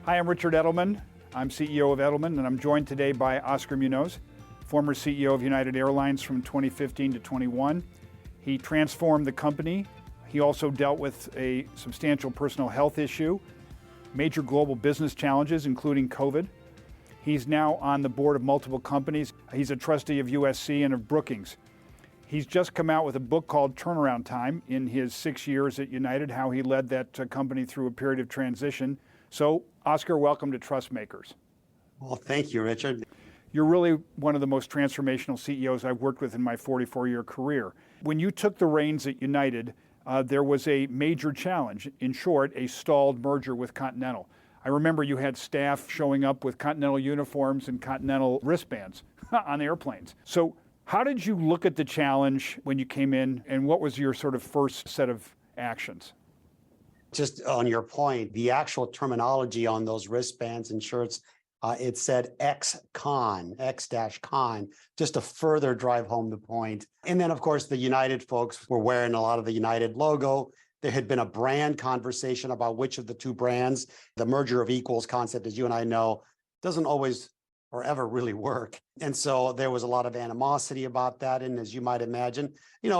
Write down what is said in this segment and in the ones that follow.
Hi, I'm Richard Edelman. I'm CEO of Edelman, and I'm joined today by Oscar Munoz, former CEO of United Airlines from 2015 to 21. He transformed the company. He also dealt with a substantial personal health issue, major global business challenges, including COVID. He's now on the board of multiple companies. He's a trustee of USC and of Brookings. He's just come out with a book called Turnaround Time in his 6 years at United, how he led that company through a period of transition. So, Oscar, welcome to Trust Makers. Well, thank you, Richard. You're really one of the most transformational CEOs I've worked with in my 44-year career. When you took the reins at United, there was a major challenge. In short, a stalled merger with Continental. I remember you had staff showing up with Continental uniforms and Continental wristbands on airplanes. So how did you look at the challenge when you came in, and what was your sort of first set of actions? Just on your point, the actual terminology on those wristbands and shirts, it said X-Con, X-Con, just to further drive home the point. And then, of course, the United folks were wearing a lot of the United logo. There had been a brand conversation about which of the two brands. The merger of equals concept, as you and I know, doesn't always or ever really work. And so there was a lot of animosity about that. And as you might imagine,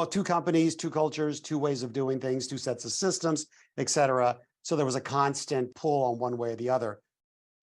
two companies, two cultures, two ways of doing things, two sets of systems, et cetera. So there was a constant pull on one way or the other.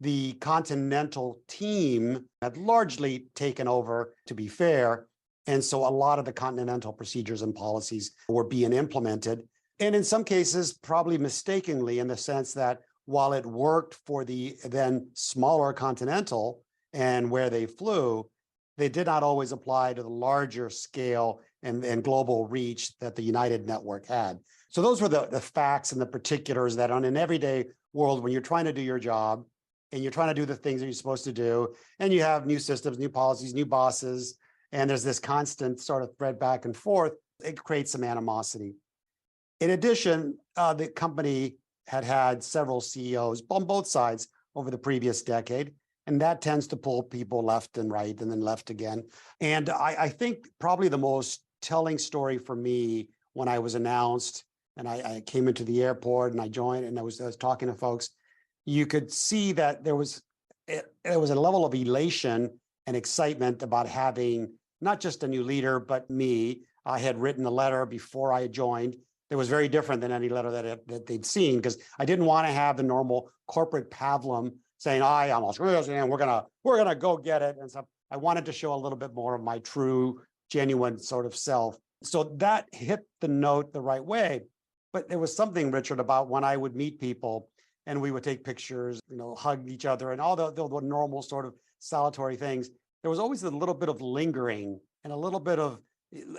The Continental team had largely taken over, to be fair. And so a lot of the Continental procedures and policies were being implemented. And in some cases, probably mistakenly, in the sense that while it worked for the then smaller Continental and where they flew, they did not always apply to the larger scale and global reach that the United network had. So those were the facts and the particulars that on an everyday world, when you're trying to do your job and you're trying to do the things that you're supposed to do, and you have new systems, new policies, new bosses, and there's this constant sort of thread back and forth, it creates some animosity. In addition, the company had had several CEOs on both sides over the previous decade, and that tends to pull people left and right and then left again. And I think probably the most telling story for me when I was announced and I came into the airport and I joined and I was talking to folks, you could see that there was a level of elation and excitement about having not just a new leader, but me. I had written a letter before I joined that was very different than any letter that they'd seen, because I didn't want to have the normal corporate pablum saying, "Hi, I'm Oscar Munoz, and we're gonna go get it." And so I wanted to show a little bit more of my true, genuine sort of self. So that hit the note the right way. But there was something, Richard, about when I would meet people and we would take pictures, hug each other and all the normal sort of salutary things. There was always a little bit of lingering and a little bit of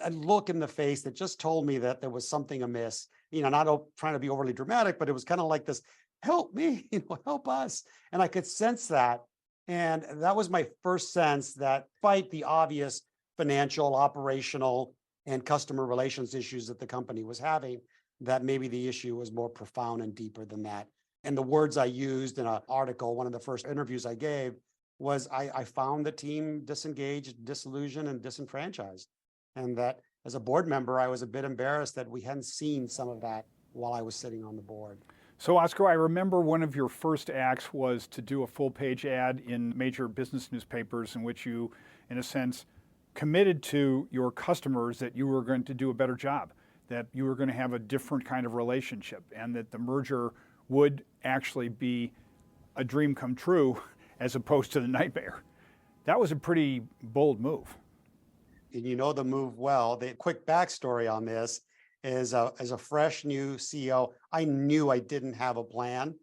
a look in the face that just told me that there was something amiss. Not trying to be overly dramatic, but it was kind of like this, help me, help us. And I could sense that. And that was my first sense that despite the obvious financial, operational, and customer relations issues that the company was having, that maybe the issue was more profound and deeper than that. And the words I used in an article, one of the first interviews I gave, was I found the team disengaged, disillusioned, and disenfranchised. And that as a board member, I was a bit embarrassed that we hadn't seen some of that while I was sitting on the board. So, Oscar, I remember one of your first acts was to do a full-page ad in major business newspapers in which you, in a sense, committed to your customers that you were going to do a better job, that you were going to have a different kind of relationship, and that the merger would actually be a dream come true as opposed to the nightmare. That was a pretty bold move. And you know the move well. The quick backstory on this is as a fresh new CEO, I knew I didn't have a plan,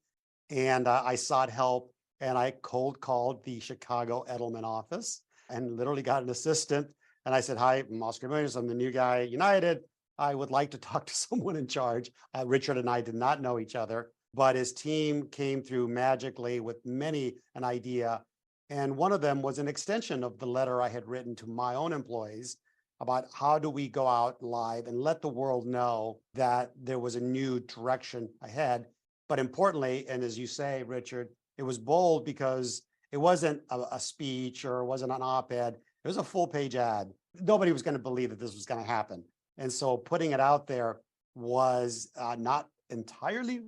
and I sought help, and I cold called the Chicago Edelman office and literally got an assistant. And I said, "Hi, I'm Oscar Munoz. I'm the new guy at United. I would like to talk to someone in charge." Richard and I did not know each other, but his team came through magically with many an idea. And one of them was an extension of the letter I had written to my own employees about how do we go out live and let the world know that there was a new direction ahead. But importantly, and as you say, Richard, it was bold because it wasn't a speech or it wasn't an op-ed. It was a full-page ad. Nobody was going to believe that this was going to happen. And so putting it out there was not entirely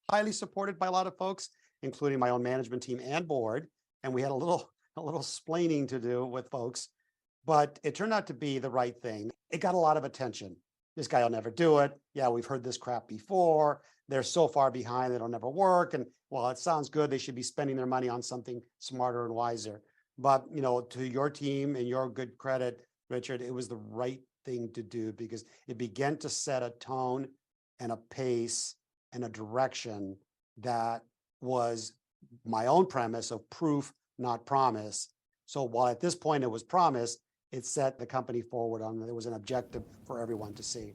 highly supported by a lot of folks. including my own management team and board. And we had a little splaining to do with folks, but it turned out to be the right thing. It got a lot of attention. This guy will never do it. Yeah, we've heard this crap before. They're so far behind, it'll never work. And well, it sounds good. They should be spending their money on something smarter and wiser. But, to your team and your good credit, Richard, it was the right thing to do because it began to set a tone and a pace and a direction that was my own premise of proof, not promise. So while at this point it was promise, it set the company forward on there was an objective for everyone to see.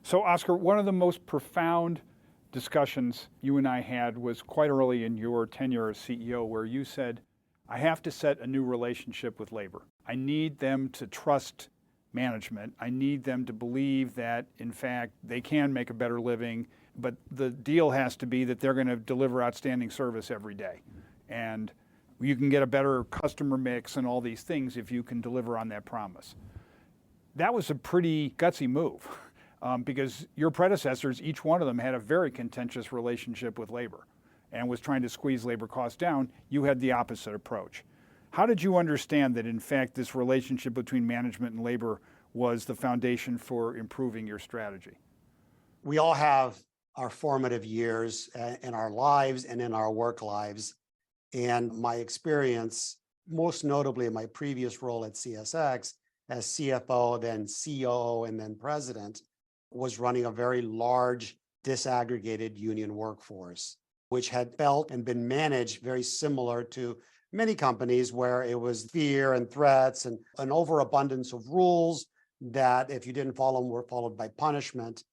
So Oscar, one of the most profound discussions you and I had was quite early in your tenure as CEO, where you said, I have to set a new relationship with labor. I need them to trust management. I need them to believe that, in fact, they can make a better living, but the deal has to be that they're going to deliver outstanding service every day. And you can get a better customer mix and all these things if you can deliver on that promise. That was a pretty gutsy move because your predecessors, each one of them had a very contentious relationship with labor and was trying to squeeze labor costs down. You had the opposite approach. How did you understand that, in fact, this relationship between management and labor was the foundation for improving your strategy? We all have our formative years in our lives and in our work lives. And my experience, most notably in my previous role at CSX as CFO, then COO, and then president, was running a very large disaggregated union workforce, which had felt and been managed very similar to many companies where it was fear and threats and an overabundance of rules that if you didn't follow them were followed by punishment.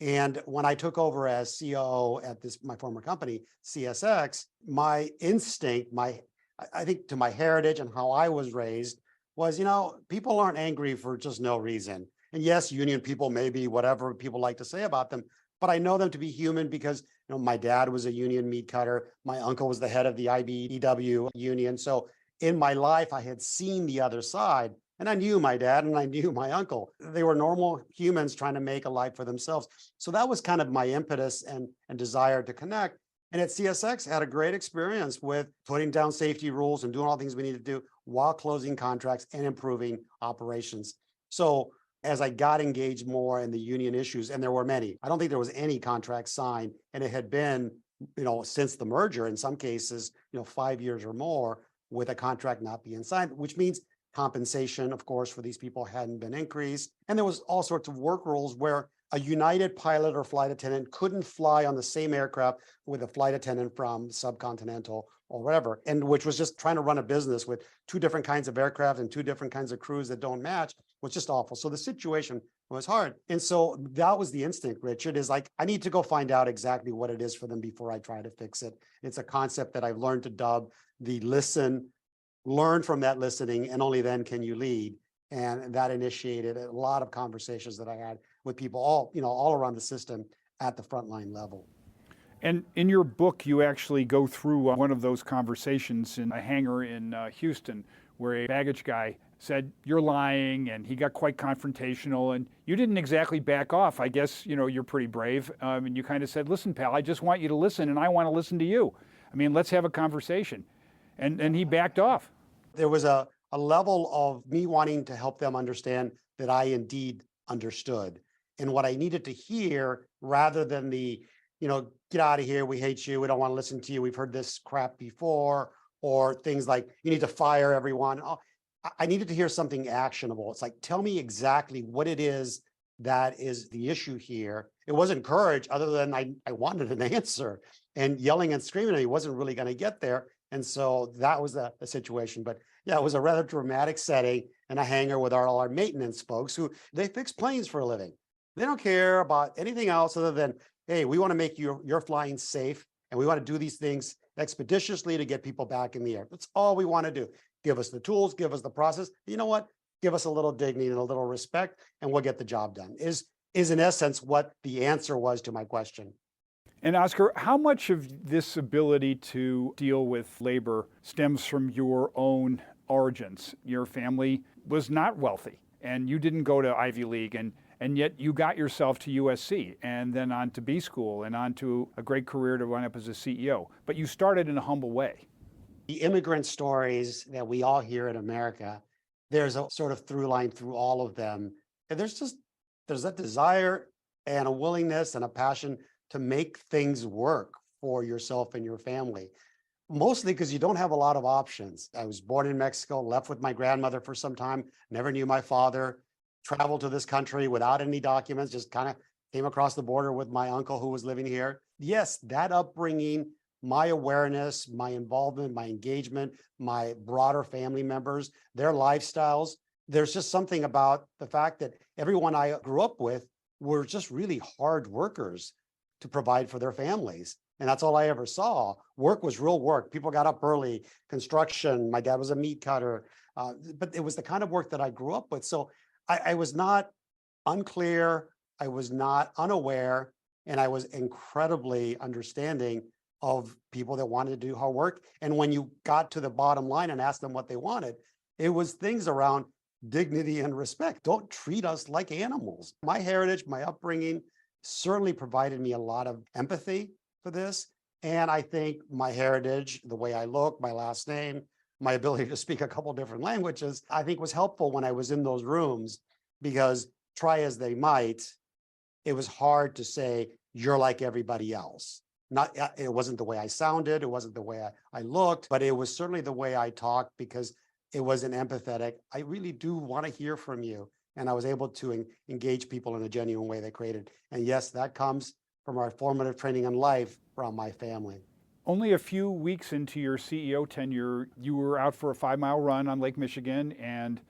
And when I took over as COO at my former company, CSX, my instinct, I think to my heritage and how I was raised was, people aren't angry for just no reason. And yes, union people may be whatever people like to say about them, but I know them to be human because my dad was a union meat cutter. My uncle was the head of the IBEW union. So in my life, I had seen the other side. And I knew my dad and I knew my uncle. They were normal humans trying to make a life for themselves. So that was kind of my impetus and desire to connect. And at CSX, had a great experience with putting down safety rules and doing all the things we need to do while closing contracts and improving operations. So as I got engaged more in the union issues, and there were many, I don't think there was any contract signed, and it had been, since the merger, in some cases, 5 years or more with a contract not being signed, which means compensation, of course, for these people hadn't been increased. And there was all sorts of work rules where a United pilot or flight attendant couldn't fly on the same aircraft with a flight attendant from subcontinental or whatever, and which was just trying to run a business with two different kinds of aircraft and two different kinds of crews that don't match was just awful. So the situation was hard. And so that was the instinct, Richard, is like, I need to go find out exactly what it is for them before I try to fix it. It's a concept that I've learned to dub the listen, learn from that listening, and only then can you lead. And that initiated a lot of conversations that I had with people all around the system at the frontline level. And in your book, you actually go through one of those conversations in a hangar in Houston, where a baggage guy said, you're lying, and he got quite confrontational, and you didn't exactly back off. I guess, you're pretty brave, and you kind of said, listen, pal, I just want you to listen, and I want to listen to you. I mean, let's have a conversation. And he backed off. There was a level of me wanting to help them understand that I indeed understood. And what I needed to hear, rather than the, get out of here, we hate you, we don't want to listen to you, we've heard this crap before, or things like, you need to fire everyone. I needed to hear something actionable. It's like, tell me exactly what it is that is the issue here. It wasn't courage, other than I wanted an answer. And yelling and screaming at me wasn't really going to get there. And so that was the situation. But yeah, it was a rather dramatic setting in a hangar with all our maintenance folks who they fix planes for a living. They don't care about anything else other than, hey, we want to make your flying safe, and we want to do these things expeditiously to get people back in the air. That's all we want to do. Give us the tools, give us the process. You know what? Give us a little dignity and a little respect, and we'll get the job done. Is in essence what the answer was to my question. And Oscar, how much of this ability to deal with labor stems from your own origins? Your family was not wealthy, and you didn't go to Ivy League. And And yet you got yourself to USC and then on to B school and on to a great career to wind up as a CEO. But you started in a humble way. The immigrant stories that we all hear in America, there's a sort of through line through all of them. And there's a desire and a willingness and a passion to make things work for yourself and your family. Mostly because you don't have a lot of options. I was born in Mexico, left with my grandmother for some time, never knew my father, traveled to this country without any documents, just kind of came across the border with my uncle who was living here. Yes, that upbringing, my awareness, my involvement, my engagement, my broader family members, their lifestyles. There's just something about the fact that everyone I grew up with were just really hard workers to provide for their families. And that's all I ever saw. Work was real work. People got up early, construction. My dad was a meat cutter, but it was the kind of work that I grew up with. So I was not unclear. I was not unaware, and I was incredibly understanding of people that wanted to do hard work. And when you got to the bottom line and asked them what they wanted, it was things around dignity and respect. Don't treat us like animals. My heritage, my upbringing certainly provided me a lot of empathy for this. And I think my heritage, the way I look, my last name, my ability to speak a couple different languages, I think was helpful when I was in those rooms, because try as they might, it was hard to say, you're like everybody else. It wasn't the way I sounded, it wasn't the way I looked, but it was certainly the way I talked, because it wasn't empathetic. I really do want to hear from you. And I was able to engage people in a genuine way that created. And yes, that comes from our formative training in life from my family. Only a few weeks into your CEO tenure, you were out for a 5-mile run on Lake Michigan, and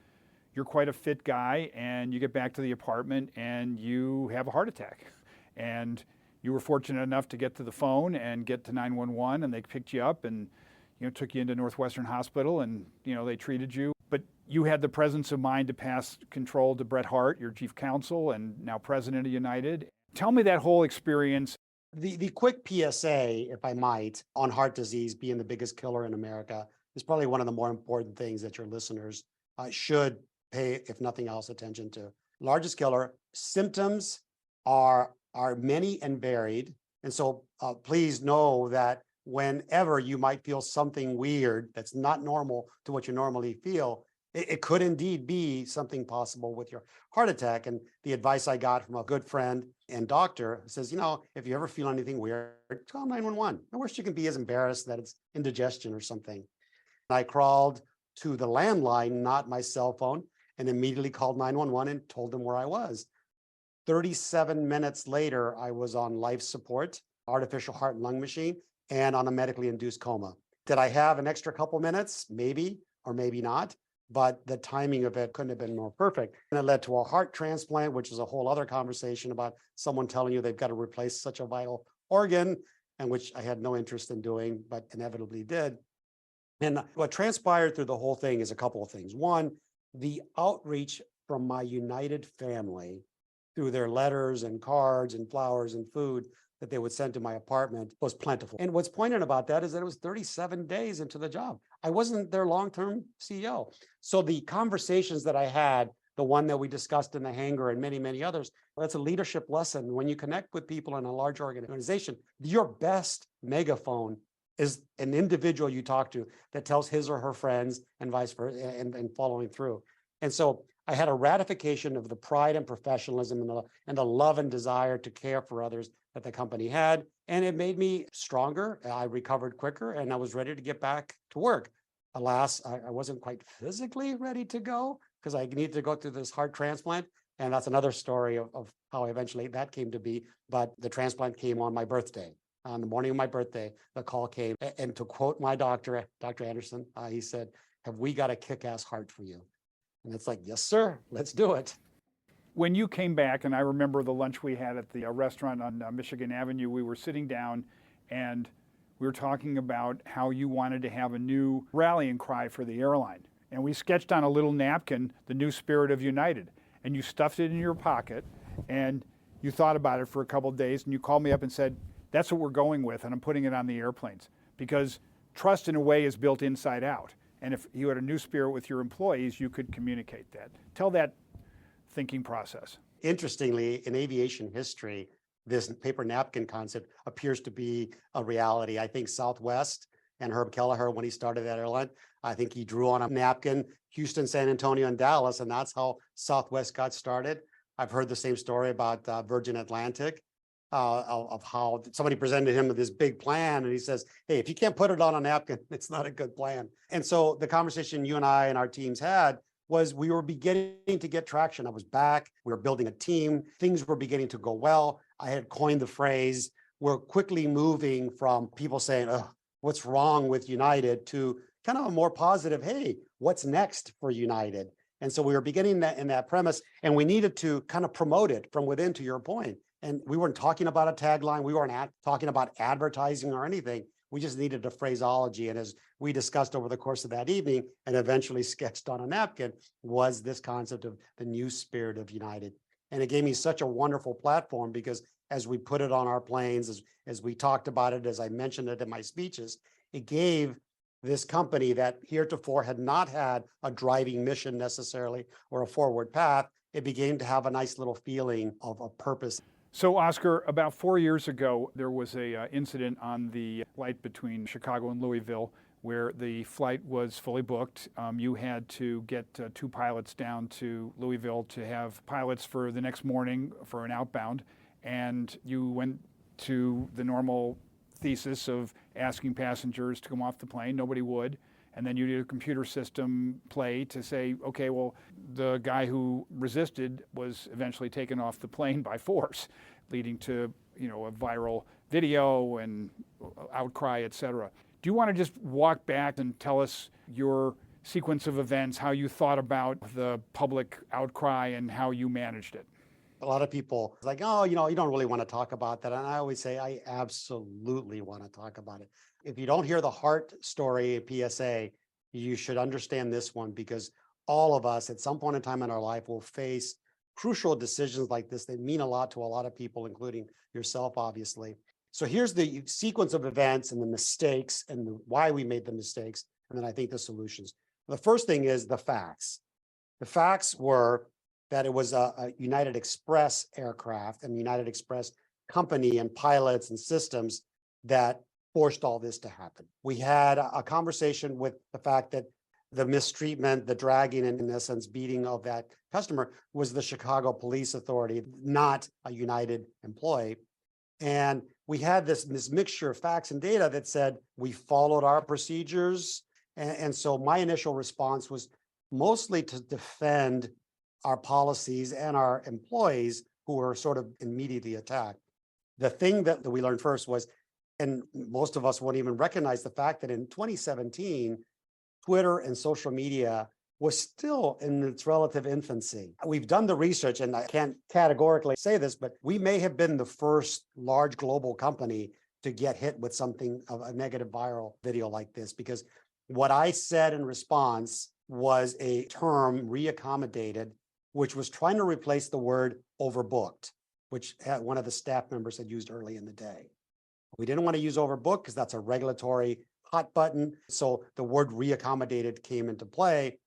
you're quite a fit guy, and you get back to the apartment and you have a heart attack. And you were fortunate enough to get to the phone and get to 911, and they picked you up and took you into Northwestern Hospital, and they treated you. But you had the presence of mind to pass control to Bret Hart, your chief counsel and now president of United. Tell me that whole experience. The quick PSA, if I might, on heart disease being the biggest killer in America is probably one of the more important things that your listeners should pay, if nothing else, attention to. Largest killer. Symptoms are many and varied. And so please know that whenever you might feel something weird that's not normal to what you normally feel, it could indeed be something possible with your heart attack. And the advice I got from a good friend and doctor says, if you ever feel anything weird, call 911. The worst you can be is embarrassed that it's indigestion or something. I crawled to the landline, not my cell phone, and immediately called 911 and told them where I was. 37 minutes later, I was on life support, artificial heart and lung machine, and on a medically induced coma. Did I have an extra couple minutes? Maybe, or maybe not. But the timing of it couldn't have been more perfect. And it led to a heart transplant, which is a whole other conversation about someone telling you they've got to replace such a vital organ, and which I had no interest in doing, but inevitably did. And what transpired through the whole thing is a couple of things. One, the outreach from my United family through their letters and cards and flowers and food that they would send to my apartment was plentiful. And what's poignant about that is that it was 37 days into the job. I wasn't their long-term CEO. So the conversations that I had, the one that we discussed in the hangar and many, many others, that's a leadership lesson. When you connect with people in a large organization, your best megaphone is an individual you talk to that tells his or her friends and vice versa, and following through. And so I had a ratification of the pride and professionalism and the love and desire to care for others that the company had. And it made me stronger. I recovered quicker and I was ready to get back to work. Alas, I wasn't quite physically ready to go because I needed to go through this heart transplant. And that's another story of how eventually that came to be. But the transplant came on my birthday. On the morning of my birthday, the call came. And to quote my doctor, Dr. Anderson, he said, "Have we got a kick-ass heart for you?" And it's like, yes, sir, let's do it. When you came back, and I remember the lunch we had at the restaurant on Michigan Avenue, we were sitting down and we were talking about how you wanted to have a new rallying cry for the airline. And we sketched on a little napkin the new spirit of United. And you stuffed it in your pocket and you thought about it for a couple of days and you called me up and said, that's what we're going with, and I'm putting it on the airplanes. Because trust in a way is built inside out. And if you had a new spirit with your employees, you could communicate that. Tell that thinking process. interestingly, in aviation history, this paper napkin concept appears to be a reality. I think Southwest and Herb Kelleher, when he started that airline, I think he drew on a napkin, Houston, San Antonio, and Dallas, and that's how Southwest got started. I've heard the same story about Virgin Atlantic, of how somebody presented him with this big plan, and he says, hey, if you can't put it on a napkin, it's not a good plan. And so the conversation you and I and our teams had was we were beginning to get traction. I was back, we were building a team, things were beginning to go well. I had coined the phrase, we're quickly moving from people saying, oh, what's wrong with United, to kind of a more positive, hey, what's next for United? And so we were beginning that in that premise, and we needed to kind of promote it from within, to your point. And we weren't talking about a tagline, we weren't talking about advertising or anything. We just needed a phraseology. And as we discussed over the course of that evening and eventually sketched on a napkin, was this concept of the new spirit of United. And it gave me such a wonderful platform, because as we put it on our planes, as we talked about it, as I mentioned it in my speeches, it gave this company that heretofore had not had a driving mission necessarily or a forward path, it began to have a nice little feeling of a purpose. So, Oscar, about 4 years ago, there was a incident on the flight between Chicago and Louisville where the flight was fully booked. You had to get 2 pilots down to Louisville to have pilots for the next morning for an outbound. And you went to the normal thesis of asking passengers to come off the plane. Nobody would. And then you did a computer system play to say, okay, well, the guy who resisted was eventually taken off the plane by force, leading to, a viral video and outcry, et cetera. Do you want to just walk back and tell us your sequence of events, how you thought about the public outcry and how you managed it? A lot of people like, oh, you don't really want to talk about that. And I always say, I absolutely want to talk about it. If you don't hear the heart story PSA, you should understand this one, because all of us at some point in time in our life will face crucial decisions like this that mean a lot to a lot of people, including yourself, obviously. So here's the sequence of events and the mistakes and why we made the mistakes. And then I think the solutions. The first thing is the facts. The facts were that it was a United Express aircraft and United Express company and pilots and systems that forced all this to happen. We had a conversation with the fact that the mistreatment, the dragging, and in essence, beating of that customer was the Chicago Police Authority, not a United employee. And we had this mixture of facts and data that said we followed our procedures. And so my initial response was mostly to defend our policies and our employees who were sort of immediately attacked. The thing that we learned first was, and most of us won't even recognize the fact that in 2017, Twitter and social media was still in its relative infancy. We've done the research, and I can't categorically say this, but we may have been the first large global company to get hit with something of a negative viral video like this, because what I said in response was a term reaccommodated, which was trying to replace the word overbooked, which one of the staff members had used early in the day. We didn't want to use overbooked because that's a regulatory hot button. So the word reaccommodated came into play,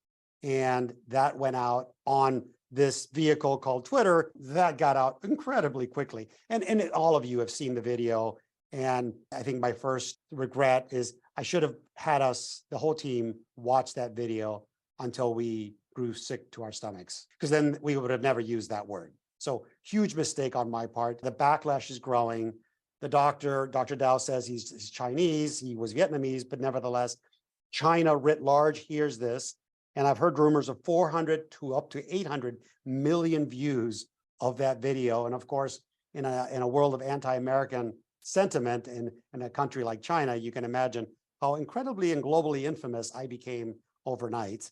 and that went out on this vehicle called Twitter. That got out incredibly quickly. And all of you have seen the video. And I think my first regret is I should have had us, the whole team, watch that video until we grew sick to our stomachs, because then we would have never used that word. So huge mistake on my part. The backlash is growing. The Dr. Dow says he's Chinese, he was Vietnamese, but nevertheless, China writ large hears this. And I've heard rumors of 400 to up to 800 million views of that video. And of course, in a world of anti-American sentiment in a country like China, you can imagine how incredibly and globally infamous I became overnight.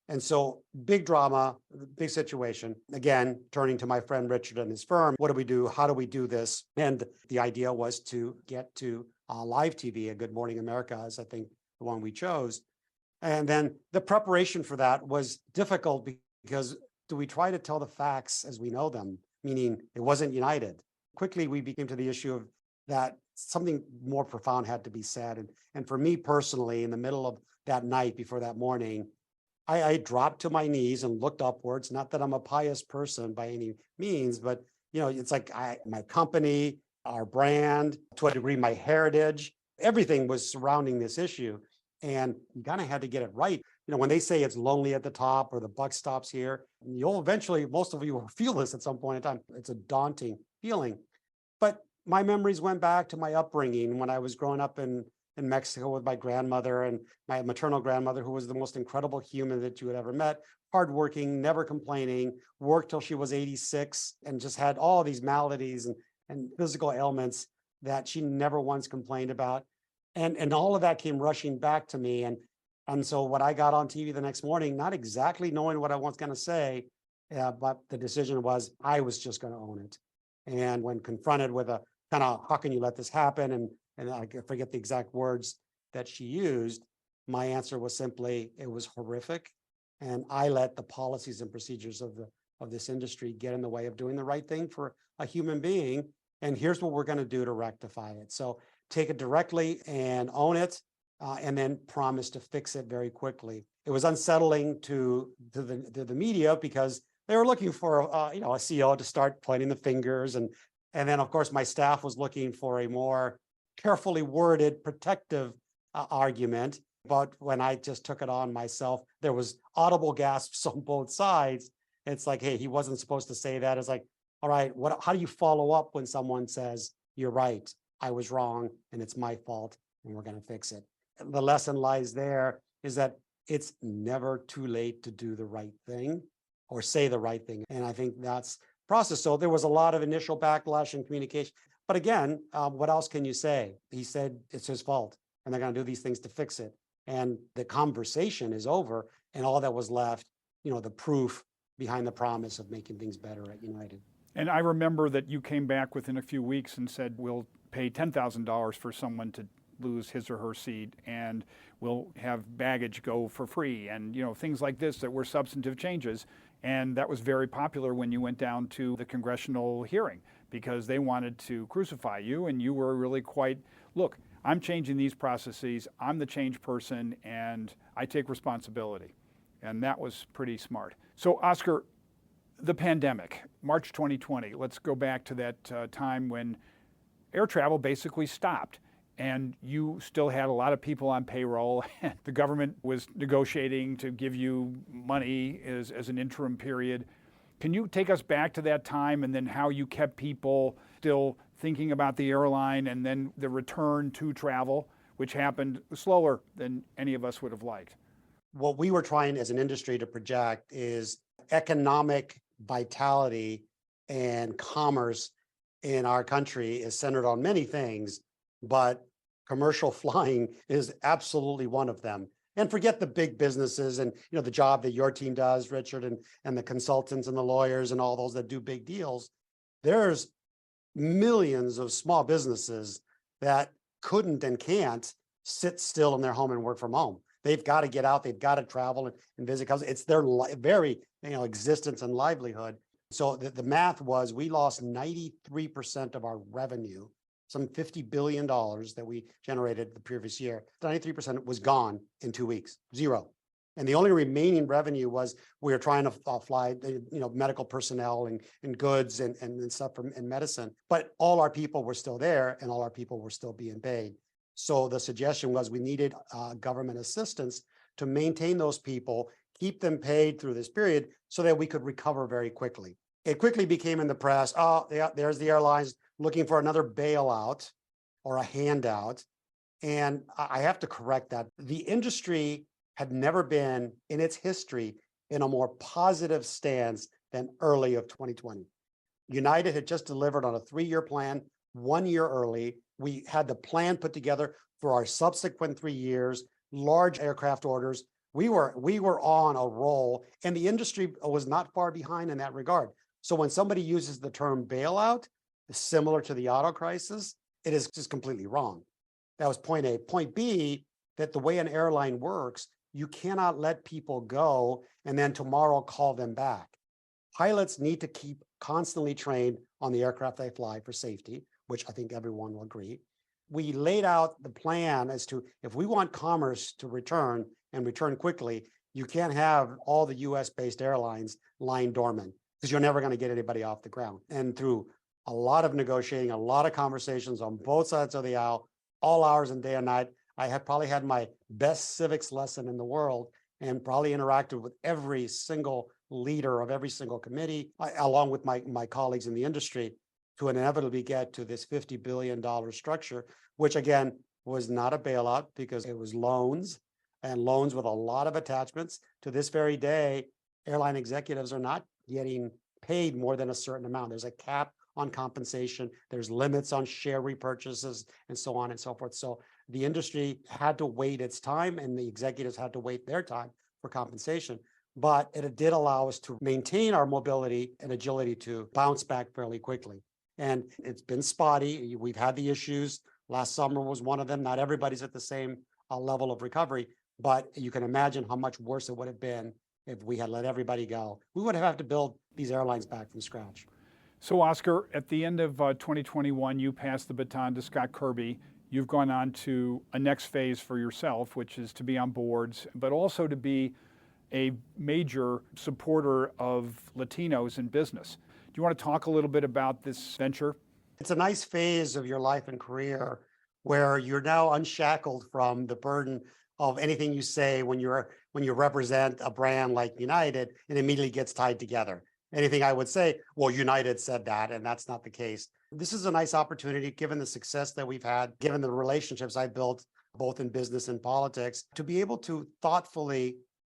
And so big drama, big situation. Again, turning to my friend Richard and his firm, what do we do? How do we do this? And the idea was to get to live TV, a Good Morning America is, I think, the one we chose. And then the preparation for that was difficult, because do we try to tell the facts as we know them? Meaning it wasn't United. Quickly, we became to the issue of that something more profound had to be said. And for me personally, in the middle of that night before that morning, I dropped to my knees and looked upwards. Not that I'm a pious person by any means, but it's like my company, our brand, to a degree, my heritage, everything was surrounding this issue. And you kind of had to get it right. When they say it's lonely at the top or the buck stops here, you'll eventually, most of you will feel this at some point in time. It's a daunting feeling. But my memories went back to my upbringing when I was growing up in Mexico with my grandmother and my maternal grandmother, who was the most incredible human that you had ever met, hardworking, never complaining, worked till she was 86 and just had all these maladies and physical ailments that she never once complained about. And all of that came rushing back to me. And so when I got on TV the next morning, not exactly knowing what I was going to say, but the decision was I was just going to own it. And when confronted with a kind of, how can you let this happen? And I forget the exact words that she used, my answer was simply, it was horrific. And I let the policies and procedures of this industry get in the way of doing the right thing for a human being. And here's what we're going to do to rectify it. So take it directly and own it, and then promise to fix it very quickly. It was unsettling to the media because they were looking for a CEO to start pointing the fingers, and then of course my staff was looking for a more carefully worded protective argument. But when I just took it on myself, there was audible gasps on both sides. It's like, hey, he wasn't supposed to say that. It's like, all right, how do you follow up when someone says, you're right, I was wrong, and it's my fault, and we're going to fix it? The lesson lies there is that it's never too late to do the right thing or say the right thing. And I think that's the process. So there was a lot of initial backlash and communication. But again, what else can you say? He said it's his fault, and they're going to do these things to fix it. And the conversation is over, and all that was left, the proof behind the promise of making things better at United. And I remember that you came back within a few weeks and said, we'll pay $10,000 for someone to lose his or her seat, and we'll have baggage go for free, and things like this that were substantive changes. And that was very popular when you went down to the congressional hearing, because they wanted to crucify you, and you were really quite, look, I'm changing these processes, I'm the change person, and I take responsibility. And that was pretty smart. So Oscar, the pandemic, March 2020, let's go back to that time when air travel basically stopped. And you still had a lot of people on payroll. The government was negotiating to give you money as an interim period. Can you take us back to that time, and then how you kept people still thinking about the airline, and then the return to travel, which happened slower than any of us would have liked? What we were trying as an industry to project is economic vitality and commerce in our country is centered on many things, but commercial flying is absolutely one of them. And forget the big businesses and the job that your team does, Richard, and the consultants and the lawyers and all those that do big deals. There's millions of small businesses that couldn't and can't sit still in their home and work from home. They've got to get out, they've got to travel and visit customers. It's their very existence and livelihood. So the math was we lost 93% of our revenue, some $50 billion that we generated the previous year. 93% was gone in 2 weeks, zero. And the only remaining revenue was we were trying to fly medical personnel and goods and stuff and medicine. But all our people were still there, and all our people were still being paid. So the suggestion was we needed government assistance to maintain those people, keep them paid through this period so that we could recover very quickly. It quickly became in the press, oh, yeah, there's the airlines looking for another bailout or a handout. And I have to correct that. The industry had never been in its history in a more positive stance than early of 2020. United had just delivered on a 3-year plan, 1 year early. We had the plan put together for our subsequent 3 years, large aircraft orders. We were on a roll, and the industry was not far behind in that regard. So when somebody uses the term bailout, similar to the auto crisis, it is just completely wrong. That was point A. Point B, that the way an airline works, you cannot let people go and then tomorrow call them back. Pilots need to keep constantly trained on the aircraft they fly for safety, which I think everyone will agree. We laid out the plan as to if we want commerce to return and return quickly, You can't have all the US-based airlines lying dormant because you're never going to get anybody off the ground. And through a lot of negotiating, a lot of conversations on both sides of the aisle, all hours and day and night, I have probably had my best civics lesson in the world and probably interacted with every single leader of every single committee, along with my colleagues in the industry, to inevitably get to this $50 billion structure, which again was not a bailout because it was loans and loans with a lot of attachments. To this very day, airline executives are not getting paid more than a certain amount. There's a cap on compensation. There's limits on share repurchases and so on and so forth. So the industry had to wait its time and the executives had to wait their time for compensation. But it did allow us to maintain our mobility and agility to bounce back fairly quickly. And it's been spotty. We've had the issues. Last summer was one of them. Not everybody's at the same level of recovery, but you can imagine how much worse it would have been if we had let everybody go. We would have had to build these airlines back from scratch. So Oscar, at the end of 2021, you passed the baton to Scott Kirby. You've gone on to a next phase for yourself, which is to be on boards, but also to be a major supporter of Latinos in business. Do you want to talk a little bit about this venture? It's a nice phase of your life and career where you're now unshackled from the burden of anything you say when you represent a brand like United, and immediately gets tied together. Anything I would say, well, United said that, and that's not the case. This is a nice opportunity, given the success that we've had, given the relationships I built both in business and politics, to be able to thoughtfully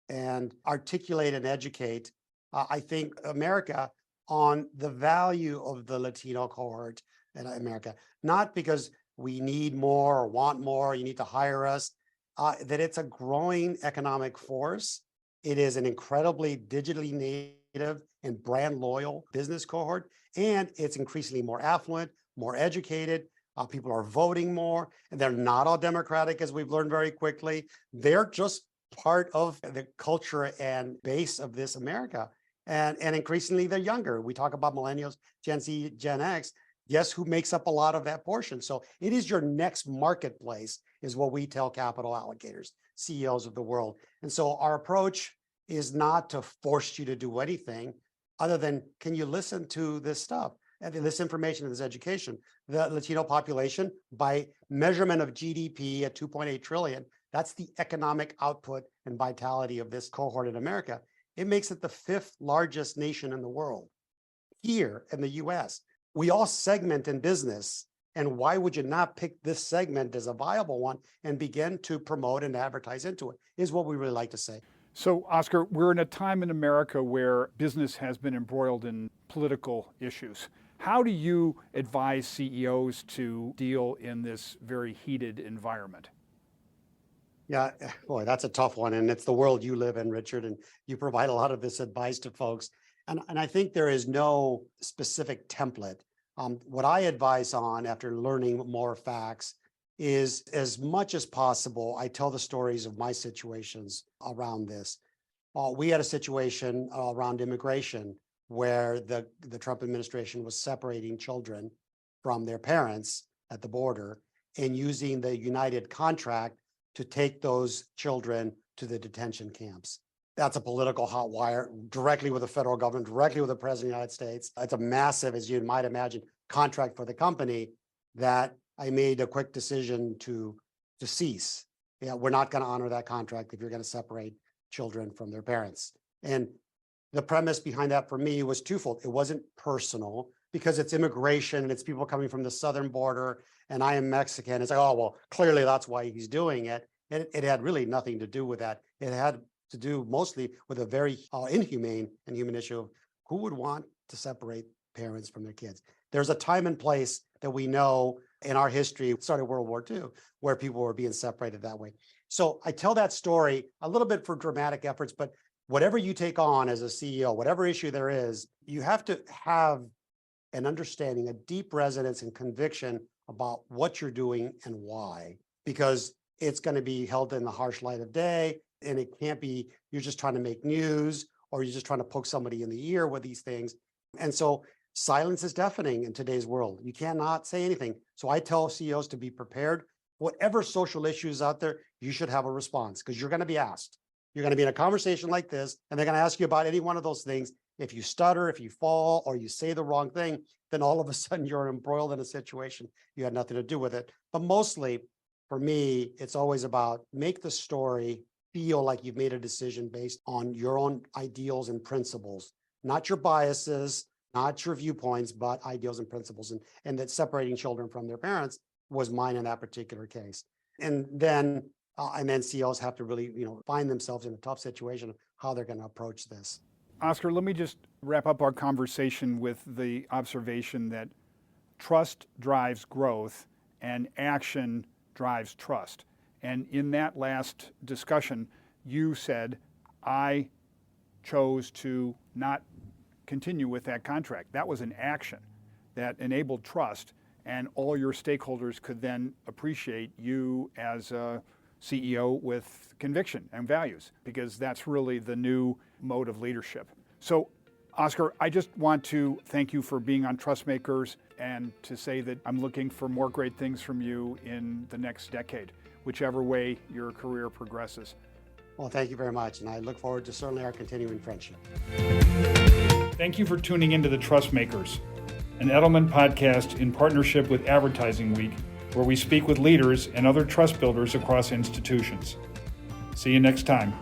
and articulate and educate, I think, America on the value of the Latino cohort in America, not because we need more or want more, you need to hire us, that it's a growing economic force. It is an incredibly digitally native and brand loyal business cohort, and it's increasingly more affluent, more educated. People are voting more, and they're not all Democratic, as we've learned very quickly. They're just part of the culture and base of this America. And increasingly, they're younger. We talk about millennials, Gen Z, Gen X. Guess who makes up a lot of that portion? So it is your next marketplace, is what we tell capital allocators, CEOs of the world. And so our approach is not to force you to do anything other than, can you listen to this stuff and this information and this education? The Latino population, by measurement of GDP at 2.8 trillion, that's the economic output and vitality of this cohort in America. It makes it the 5th largest nation in the world. Here in the US, we all segment in business. And why would you not pick this segment as a viable one and begin to promote and advertise into it, is what we really like to say. So, Oscar, we're in a time in America where business has been embroiled in political issues. How do you advise CEOs to deal in this very heated environment? Yeah, boy, that's a tough one. And it's the world you live in, Richard, and you provide a lot of this advice to folks. And I think there is no specific template. What I advise on after learning more facts is, as much as possible, I tell the stories of my situations around this. We had a situation around immigration where the Trump administration was separating children from their parents at the border and using the United contract to take those children to the detention camps. That's a political hot wire, directly with the federal government, directly with the president of the United States. It's a massive, as you might imagine, contract for the company that I made a quick decision to cease. Yeah, we're not going to honor that contract if you're going to separate children from their parents. And the premise behind that for me was twofold. It wasn't personal, because it's immigration and it's people coming from the southern border, and I am Mexican. It's like, oh, well, clearly that's why he's doing it. And it had really nothing to do with that. It had to do mostly with a very inhumane and human issue of who would want to separate parents from their kids. There's a time and place that we know in our history, started World War II, where people were being separated that way. So I tell that story a little bit for dramatic efforts, but whatever you take on as a CEO, whatever issue there is, you have to have an understanding, a deep resonance and conviction about what you're doing and why, because it's going to be held in the harsh light of day, and it can't be, you're just trying to make news or you're just trying to poke somebody in the ear with these things. And so silence is deafening in today's world. You cannot say anything. So I tell CEOs to be prepared. Whatever social issues out there, you should have a response, because you're going to be asked. You're going to be in a conversation like this, and they're going to ask you about any one of those things. If you stutter, if you fall, or you say the wrong thing, then all of a sudden you're embroiled in a situation you had nothing to do with it. But mostly, for me, it's always about make the story feel like you've made a decision based on your own ideals and principles, not your biases, not your viewpoints, but ideals and principles. And that separating children from their parents was mine in that particular case. And then CEOs have to really, find themselves in a tough situation of how they're going to approach this. Oscar, let me just wrap up our conversation with the observation that trust drives growth and action drives trust. And in that last discussion, you said, I chose to not continue with that contract. That was an action that enabled trust, and all your stakeholders could then appreciate you as a CEO with conviction and values, because that's really the new mode of leadership. So, Oscar, I just want to thank you for being on Trustmakers and to say that I'm looking for more great things from you in the next decade, whichever way your career progresses. Well, thank you very much, and I look forward to certainly our continuing friendship. Thank you for tuning into the Trustmakers, an Edelman podcast in partnership with Advertising Week, where we speak with leaders and other trust builders across institutions. See you next time.